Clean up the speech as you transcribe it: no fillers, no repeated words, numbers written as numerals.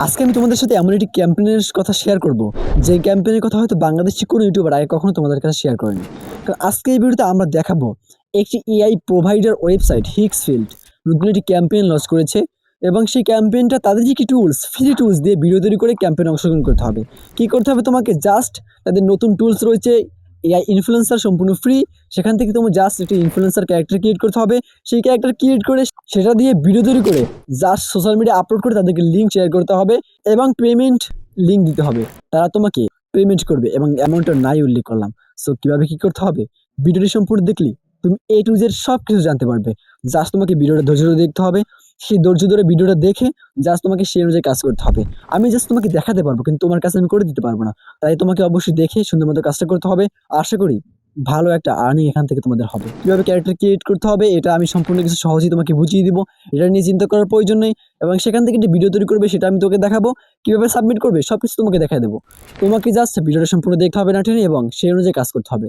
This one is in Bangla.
আজকে আমি তোমাদের সাথে এমন একটি ক্যাম্পেইনের কথা শেয়ার করব, যে ক্যাম্পেইনের কথা হয়তো বাংলাদেশি কোনো ইউটিউবার আগে কখনো তোমাদের কাছে শেয়ার করেনি। কারণ আজকে এই ভিডিওতে আমরা দেখাবো একটি এআই প্রোভাইডার ওয়েবসাইট হিক্সফিল্ড নতুন একটি ক্যাম্পেইন লঞ্চ করেছে এবং সেই ক্যাম্পেইনটা তাদের যে কি টুলস ফ্রি টুলস দিয়ে ভিডিও তৈরি করে ক্যাম্পেইনে অংশগ্রহণ করতে হবে। কি করতে হবে তোমাকে? জাস্ট তাদের নতুন টুলস রয়েছে এআই ইনফ্লুয়েন্সার, সম্পূর্ণ ফ্রি। সেখান থেকে তোমার জাস্ট একটি ইনফ্লুয়েন্সার ক্যারেক্টার ক্রিয়েট করতে হবে। সেই ক্যারেক্টার ক্রিয়েট করে সেটা দিয়ে ভিডিও তৈরি করে জাস্ট সোশ্যাল মিডিয়া আপলোড করে তাদেরকে লিঙ্ক শেয়ার করতে হবে এবং পেমেন্ট লিঙ্ক দিতে হবে। তারা তোমাকে পেমেন্ট করবে এবং অ্যামাউন্টটা নাই উল্লেখ করলাম। সো কীভাবে কী করতে হবে, ভিডিওটি সম্পূর্ণ দেখলে তুমি এ টু জেড সব কিছু জানতে পারবে। জাস্ট তোমাকে ভিডিওটা ধৈর্য ধরে দেখতে হবে। সেই ধৈর্য ধরে ভিডিওটা দেখে জাস্ট তোমাকে সেই অনুযায়ী কাজ করতে হবে। আমি জাস্ট তোমাকে দেখাতে পারবো, কিন্তু তোমার কাছে আমি করে দিতে পারবো না। তাই তোমাকে অবশ্যই দেখে সুন্দর মতো কাজটা করতে হবে। আশা করি ভালো একটা আর্নিং এখান থেকে তোমাদের হবে। কীভাবে ক্যারেক্টার ক্রিয়েট করতে হবে এটা আমি সম্পূর্ণ কিছু সহজেই তোমাকে বুঝিয়ে দিব। এটা নিয়ে চিন্তা করার প্রয়োজন নেই। এবং সেখান থেকে একটি ভিডিও তৈরি করবে, সেটা আমি তোকে দেখাবো। কীভাবে সাবমিট করবে সব কিছু তোমাকে দেখাই দেবো। তোমাকে জাস্ট ভিডিওটা সম্পূর্ণ দেখতে হবে না টেনে, এবং সেই অনুযায়ী কাজ করতে হবে।